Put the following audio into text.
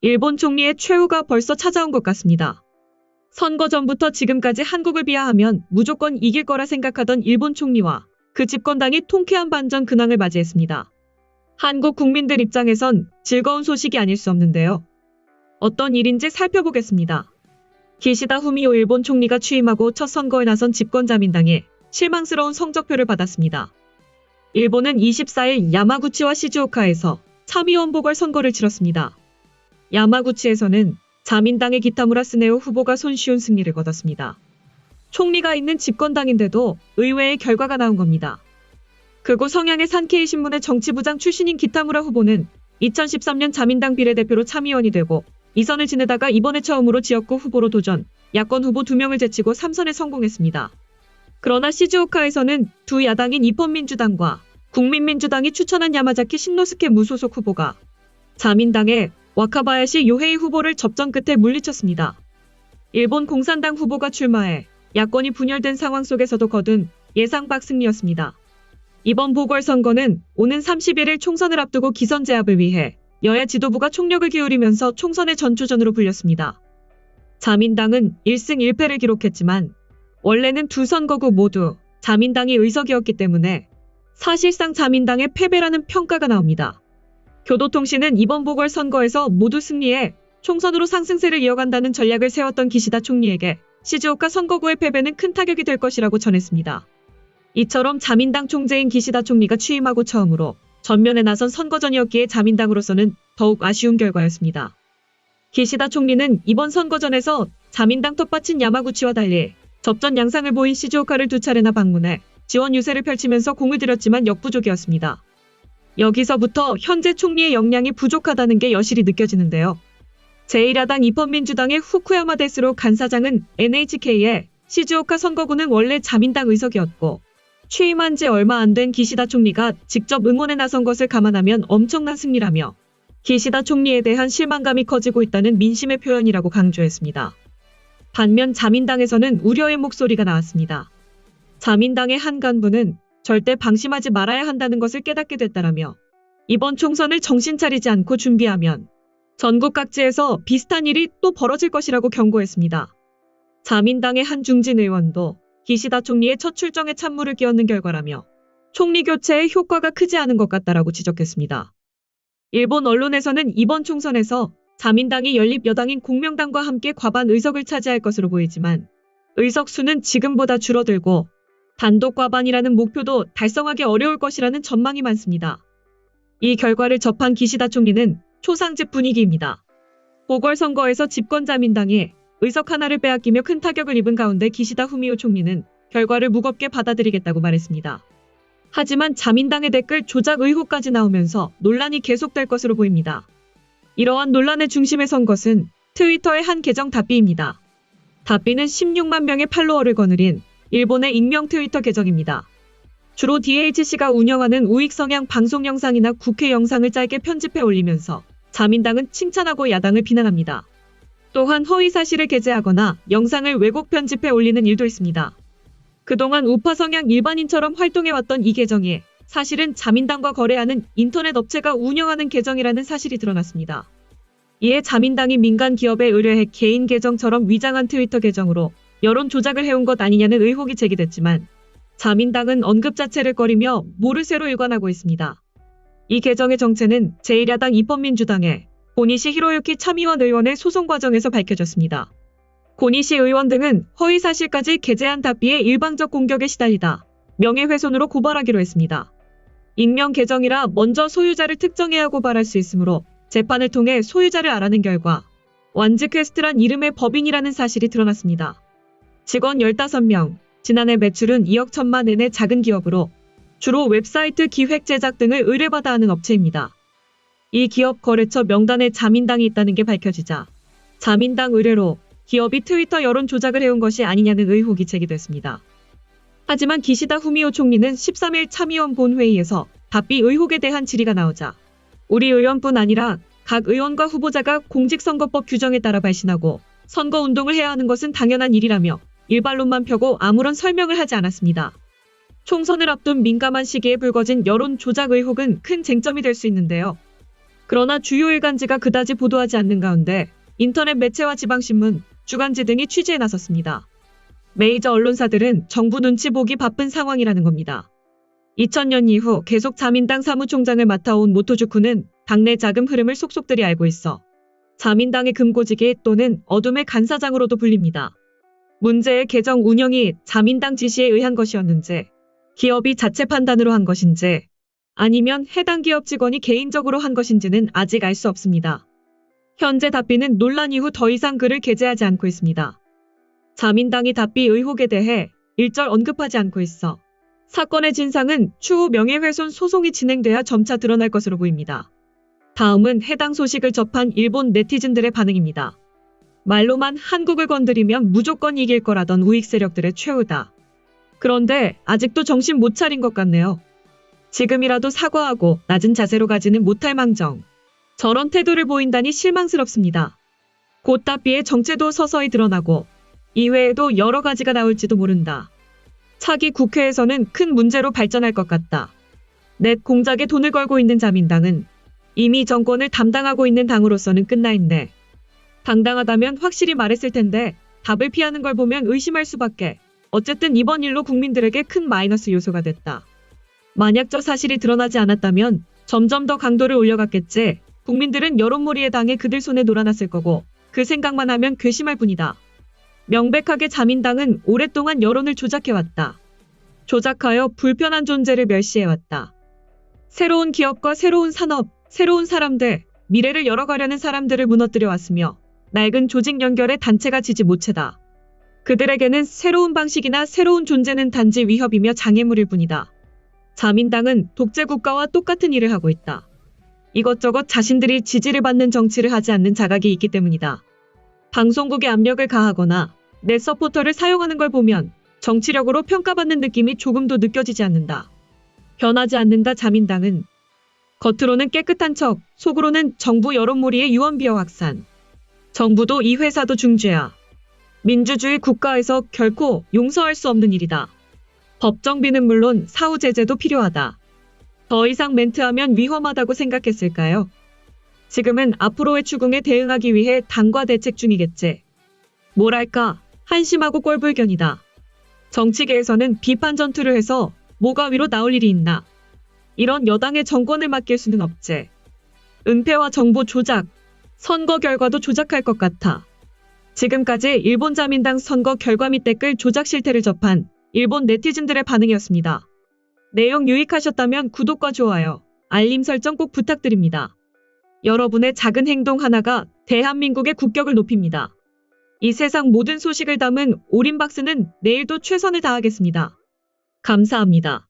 일본 총리의 최후가 벌써 찾아온 것 같습니다. 선거 전부터 지금까지 한국을 비하하면 무조건 이길 거라 생각하던 일본 총리와 그 집권당이 통쾌한 반전 근황을 맞이했습니다. 한국 국민들 입장에선 즐거운 소식이 아닐 수 없는데요. 어떤 일인지 살펴보겠습니다. 기시다 후미오 일본 총리가 취임하고 첫 선거에 나선 집권자민당에 실망스러운 성적표를 받았습니다. 일본은 24일 야마구치와 시즈오카에서 참의원 보궐선거를 치렀습니다. 야마구치에서는 자민당의 기타무라 스네오 후보가 손쉬운 승리를 거뒀습니다. 총리가 있는 집권당인데도 의외의 결과가 나온 겁니다. 극우 성향의 산케이 신문의 정치부장 출신인 기타무라 후보는 2013년 자민당 비례대표로 참의원이 되고 2선을 지내다가 이번에 처음으로 지역구 후보로 도전, 야권 후보 2명을 제치고 3선에 성공했습니다. 그러나 시즈오카에서는 두 야당인 입헌민주당과 국민민주당이 추천한 야마자키 신노스케 무소속 후보가 자민당의 와카바야시 요헤이 후보를 접전 끝에 물리쳤습니다. 일본 공산당 후보가 출마해 야권이 분열된 상황 속에서도 거둔 예상 밖 승리였습니다. 이번 보궐선거는 오는 31일 총선을 앞두고 기선 제압을 위해 여야 지도부가 총력을 기울이면서 총선의 전초전으로 불렸습니다. 자민당은 1승 1패를 기록했지만 원래는 두 선거구 모두 자민당이 의석이었기 때문에 사실상 자민당의 패배라는 평가가 나옵니다. 교도통신은 이번 보궐선거에서 모두 승리해 총선으로 상승세를 이어간다는 전략을 세웠던 기시다 총리에게 시즈오카 선거구의 패배는 큰 타격이 될 것이라고 전했습니다. 이처럼 자민당 총재인 기시다 총리가 취임하고 처음으로 전면에 나선 선거전이었기에 자민당으로서는 더욱 아쉬운 결과였습니다. 기시다 총리는 이번 선거전에서 자민당 텃밭인 야마구치와 달리 접전 양상을 보인 시즈오카를 두 차례나 방문해 지원 유세를 펼치면서 공을 들였지만 역부족이었습니다. 여기서부터 현재 총리의 역량이 부족하다는 게 여실히 느껴지는데요. 제1야당 입헌민주당의 후쿠야마 데스로 간사장은 NHK에 시즈오카 선거구는 원래 자민당 의석이었고 취임한 지 얼마 안 된 기시다 총리가 직접 응원에 나선 것을 감안하면 엄청난 승리라며 기시다 총리에 대한 실망감이 커지고 있다는 민심의 표현이라고 강조했습니다. 반면 자민당에서는 우려의 목소리가 나왔습니다. 자민당의 한 간부는 절대 방심하지 말아야 한다는 것을 깨닫게 됐다라며 이번 총선을 정신 차리지 않고 준비하면 전국 각지에서 비슷한 일이 또 벌어질 것이라고 경고했습니다. 자민당의 한 중진 의원도 기시다 총리의 첫 출정에 찬물을 끼얹는 결과라며 총리 교체의 효과가 크지 않은 것 같다라고 지적했습니다. 일본 언론에서는 이번 총선에서 자민당이 연립 여당인 공명당과 함께 과반 의석을 차지할 것으로 보이지만 의석 수는 지금보다 줄어들고 단독 과반이라는 목표도 달성하기 어려울 것이라는 전망이 많습니다. 이 결과를 접한 기시다 총리는 초상집 분위기입니다. 보궐선거에서 집권자민당이 의석 하나를 빼앗기며 큰 타격을 입은 가운데 기시다 후미오 총리는 결과를 무겁게 받아들이겠다고 말했습니다. 하지만 자민당의 댓글 조작 의혹까지 나오면서 논란이 계속될 것으로 보입니다. 이러한 논란의 중심에 선 것은 트위터의 한 계정 답비입니다. 답비는 16만 명의 팔로워를 거느린 일본의 익명 트위터 계정입니다. 주로 DHC가 운영하는 우익 성향 방송 영상이나 국회 영상을 짧게 편집해 올리면서 자민당은 칭찬하고 야당을 비난합니다. 또한 허위 사실을 게재하거나 영상을 왜곡 편집해 올리는 일도 있습니다. 그동안 우파 성향 일반인처럼 활동해왔던 이 계정이 사실은 자민당과 거래하는 인터넷 업체가 운영하는 계정이라는 사실이 드러났습니다. 이에 자민당이 민간 기업에 의뢰해 개인 계정처럼 위장한 트위터 계정으로 여론 조작을 해온 것 아니냐는 의혹이 제기됐지만 자민당은 언급 자체를 꺼리며 모르쇠로 일관하고 있습니다. 이 계정의 정체는 제1야당 입헌민주당의 고니시 히로유키 참의원 의원의 소송 과정에서 밝혀졌습니다. 고니시 의원 등은 허위사실까지 게재한 답비의 일방적 공격에 시달리다 명예훼손으로 고발하기로 했습니다. 익명 계정이라 먼저 소유자를 특정해야 고발할 수 있으므로 재판을 통해 소유자를 알아낸 결과 완즈퀘스트란 이름의 법인이라는 사실이 드러났습니다. 직원 15명, 지난해 매출은 2억 1천만 엔의 작은 기업으로 주로 웹사이트 기획 제작 등을 의뢰받아 하는 업체입니다. 이 기업 거래처 명단에 자민당이 있다는 게 밝혀지자 자민당 의뢰로 기업이 트위터 여론 조작을 해온 것이 아니냐는 의혹이 제기됐습니다. 하지만 기시다 후미오 총리는 13일 참의원 본회의에서 답비 의혹에 대한 질의가 나오자 우리 의원뿐 아니라 각 의원과 후보자가 공직선거법 규정에 따라 발신하고 선거운동을 해야 하는 것은 당연한 일이라며 일반론만 펴고 아무런 설명을 하지 않았습니다. 총선을 앞둔 민감한 시기에 불거진 여론 조작 의혹은 큰 쟁점이 될 수 있는데요. 그러나 주요 일간지가 그다지 보도하지 않는 가운데 인터넷 매체와 지방신문, 주간지 등이 취재에 나섰습니다. 메이저 언론사들은 정부 눈치 보기 바쁜 상황이라는 겁니다. 2000년 이후 계속 자민당 사무총장을 맡아온 모토주쿠는 당내 자금 흐름을 속속들이 알고 있어 자민당의 금고지기 또는 어둠의 간사장으로도 불립니다. 문제의 계정 운영이 자민당 지시에 의한 것이었는지, 기업이 자체 판단으로 한 것인지, 아니면 해당 기업 직원이 개인적으로 한 것인지는 아직 알 수 없습니다. 현재 답비는 논란 이후 더 이상 글을 게재하지 않고 있습니다. 자민당이 답비 의혹에 대해 일절 언급하지 않고 있어 사건의 진상은 추후 명예훼손 소송이 진행돼야 점차 드러날 것으로 보입니다. 다음은 해당 소식을 접한 일본 네티즌들의 반응입니다. 말로만 한국을 건드리면 무조건 이길 거라던 우익 세력들의 최후다. 그런데 아직도 정신 못 차린 것 같네요. 지금이라도 사과하고 낮은 자세로 가지는 못할 망정. 저런 태도를 보인다니 실망스럽습니다. 곧 답비의 정체도 서서히 드러나고 이외에도 여러 가지가 나올지도 모른다. 차기 국회에서는 큰 문제로 발전할 것 같다. 넷 공작에 돈을 걸고 있는 자민당은 이미 정권을 담당하고 있는 당으로서는 끝나 있네. 당당하다면 확실히 말했을 텐데 답을 피하는 걸 보면 의심할 수밖에. 어쨌든 이번 일로 국민들에게 큰 마이너스 요소가 됐다. 만약 저 사실이 드러나지 않았다면 점점 더 강도를 올려갔겠지. 국민들은 여론몰이에 당해 그들 손에 놀아났을 거고 그 생각만 하면 괘씸할 뿐이다. 명백하게 자민당은 오랫동안 여론을 조작해왔다. 조작하여 불편한 존재를 멸시해왔다. 새로운 기업과 새로운 산업, 새로운 사람들, 미래를 열어가려는 사람들을 무너뜨려왔으며 낡은 조직 연결의 단체가 지지모체다. 그들에게는 새로운 방식이나 새로운 존재는 단지 위협이며 장애물일 뿐이다. 자민당은 독재국가와 똑같은 일을 하고 있다. 이것저것 자신들이 지지를 받는 정치를 하지 않는 자각이 있기 때문이다. 방송국에 압력을 가하거나 내 서포터를 사용하는 걸 보면 정치력으로 평가받는 느낌이 조금도 느껴지지 않는다. 변하지 않는다. 자민당은 겉으로는 깨끗한 척, 속으로는 정부 여론몰이의 유언비어 확산. 정부도 이 회사도 중죄야. 민주주의 국가에서 결코 용서할 수 없는 일이다. 법정비는 물론 사후 제재도 필요하다. 더 이상 멘트하면 위험하다고 생각했을까요? 지금은 앞으로의 추궁에 대응하기 위해 당과 대책 중이겠지. 뭐랄까, 한심하고 꼴불견이다. 정치계에서는 비판 전투를 해서 뭐가 위로 나올 일이 있나. 이런 여당의 정권을 맡길 수는 없지. 은폐와 정보 조작, 선거 결과도 조작할 것 같아. 지금까지 일본 자민당 선거 결과 및 댓글 조작 실태를 접한 일본 네티즌들의 반응이었습니다. 내용 유익하셨다면 구독과 좋아요, 알림 설정 꼭 부탁드립니다. 여러분의 작은 행동 하나가 대한민국의 국격을 높입니다. 이 세상 모든 소식을 담은 올인박스는 내일도 최선을 다하겠습니다. 감사합니다.